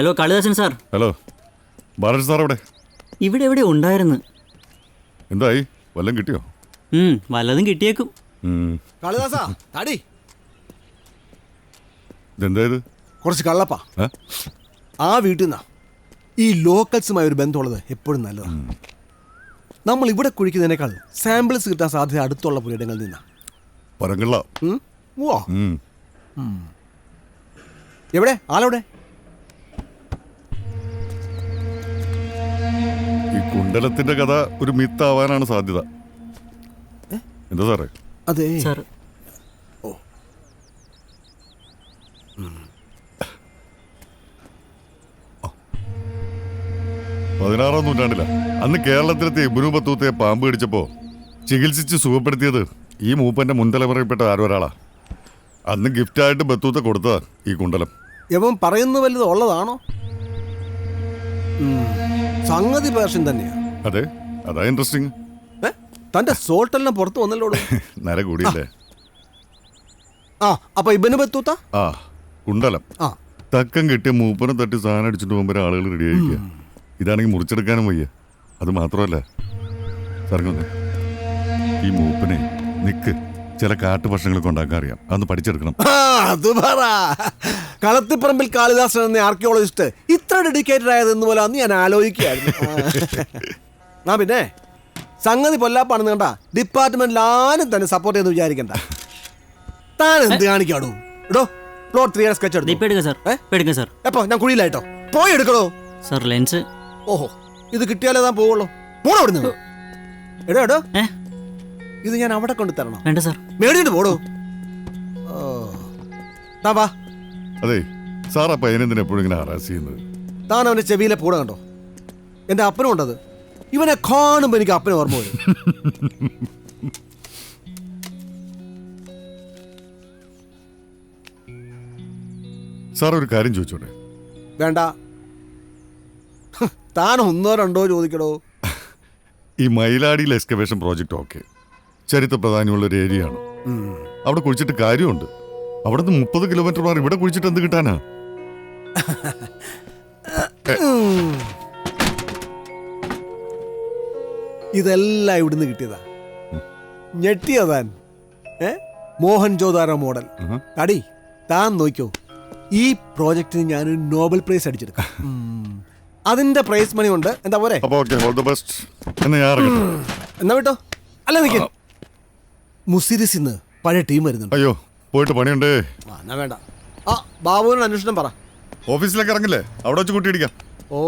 Hello Kalidasan sir. Hello ബാലൻ sir എവിടെ? ഇവിടെ എവിടെ ഉണ്ടായിരുന്നു. എന്തായി, വല്ലതും കിട്ടിയോ? വല്ലതും കിട്ടിയേക്കും. കാളിദാസാ താടി ഇതെന്തായത്? കുറച്ച് കള്ളപ്പാ. ആ വീട്ടിൽ നിന്നാ. ഈ ലോക്കൽസുമായി ഒരു ബന്ധമുള്ളത് എപ്പോഴും നല്ലതാണ്. നമ്മൾ ഇവിടെ കുഴിക്കുന്നതിനേക്കാൾ സാമ്പിൾസ് കിട്ടാൻ സാധ്യത അടുത്തുള്ള പുരയിടങ്ങളിൽ നിന്നാ. പരങ്കള്ള. എവിടെ ആളെവിടെ? ഈ കുണ്ടലത്തിന്റെ കഥ ഒരു മിത്താവാനാണ് സാധ്യത. എന്താ സാറേ? അതെ സാർ. ഓ 16-ാം നൂറ്റാണ്ടില അന്ന് കേരളത്തിലെത്തിയ ഇബ്നു ബത്തൂത്തയെ പാമ്പ് കടിച്ചപ്പോ ചികിത്സിച്ച് സുഖപ്പെടുത്തിയത് ഈ മൂപ്പന്റെ മുൻതലമുറയിൽപ്പെട്ട ആരോ ഒരാളാ. അന്ന് ഗിഫ്റ്റായിട്ട് ബത്തൂത്ത കൊടുത്തതാ ഈ കുണ്ടലം. യവൻ പറയുന്ന വലുത് ഉള്ളതാണോ? സംഗതി പേർഷ്യൻ തന്നെയാ. അതെ, അതാ ഇൻട്രസ്റ്റിംഗ്. തന്റെ സോൾട്ടെല്ലാം പുറത്തു വന്നല്ലോ. നര കൂടിയല്ലേ? അപ്പൊ ഇബ്നു ബത്തൂത്ത കുണ്ടലം തക്കം കിട്ടിയ മൂപ്പനെ തട്ടി സാധനം അടിച്ചിട്ട് പോകുമ്പോൾ ആളുകൾ റെഡി ആയിരിക്കുക. ഇതാണെങ്കിൽ മുറിച്ചെടുക്കാനും വയ്യ. അത് മാത്രമല്ല സാറിന് ഈ മൂപ്പനെ നിക്ക് ചില കാട്ടുഭക്ഷണങ്ങളൊക്കെ ഉണ്ടാക്കാൻ അറിയാം. അതൊന്ന് പഠിച്ചെടുക്കണം. അത് പറ. കളത്തിപ്പറമ്പിൽ കാളിദാസൻ എന്ന ആർക്കിയോളജിസ്റ്റ് ഇത്ര ഡെഡിക്കേറ്റഡ് ആയതെന്ന് പോലെ അന്ന് ഞാൻ ആലോചിക്കുകയായിരുന്നു. പിന്നെ സംഗതി പൊല്ലാപ്പാണെന്ന് കണ്ട ഡിപ്പാർട്ട്മെന്റിൽ ആരും തന്നെ സപ്പോർട്ട് ചെയ്ത് വിചാരിക്കണ്ട. താൻ എന്ത് കാണിക്കാടോ? എടോ പ്ലോട്ട് 3 സ്കെച്ച് എടുക്കും സാർ. എപ്പോ? ഞാൻ കുഴിയിലായിട്ടോ? പോയി എടുക്കണോ സാർ ലെൻസ്. ഓഹോ, ഇത് കിട്ടിയാലേ താൻ പോവുള്ളൂ. പോണോ അവിടുന്ന്? എടോ ഇത് ഞാൻ അവിടെ കൊണ്ട് തരണം. വേണ്ട സാർ. മേടിച്ചിട്ട് പോടോ. വാ. അതെ സാർ, ആ പയ്യനെന്തിനാ എപ്പോഴും ഇങ്ങനെ ഹറാസ് ചെയ്യുന്നത്? താൻ അവന്റെ ചെവിയിലെ പൂട കണ്ടോ? എന്റെ അപ്പനും ഉണ്ടത്. ഇവനെ കാണുമ്പോ എനിക്ക് അപ്പനെ ഓർമ്മ വരും. സാർ ഒരു കാര്യം ചോദിച്ചോട്ടെ? വേണ്ട. താൻ 1 or 2 ചോദിക്കടോ. ഈ മയിലാടിയിൽ എക്സ്കവേഷൻ പ്രോജക്റ്റ് ഓക്കെ ചരിത്ര പ്രാധാന്യമുള്ള ഒരു ഏരിയ ആണ്. അവിടെ കുഴിച്ചിട്ട് കാര്യമുണ്ട്. അവിടെ നിന്ന് 30 കിലോമീറ്റർ മാറി ഇവിടെ കുഴിച്ചിട്ട് എന്ത് കിട്ടാനാ? ഇതെല്ലാം ഇവിടുന്ന് കിട്ടിയതാ. ഞെട്ടിയോ താൻ? മോഹൻജോദാരോ മോഡൽ. അടി താൻ നോക്കിയോ, ഈ പ്രോജക്റ്റിന് ഞാനൊരു നോബൽ പ്രൈസ് അടിച്ചെടുക്കാം. അതിന്റെ പ്രൈസ് മണി ഉണ്ട്. എന്താ പോരെ? എന്നാ വിട്ടോ. അല്ല നിൽക്കും മുസിരിസിന്ന് പഴയ ടീം വരുന്നുണ്ട്. അയ്യോ പോയിട്ട് പണിയുണ്ട്. എന്നാ വേണ്ട. ബാബുവിനോട് അന്വേഷണം പറ. ഓഫീസിലേക്ക് ഇറങ്ങില്ലേ, അവിടെ വെച്ച് കൂട്ടിയിടിക്കാം. ഓ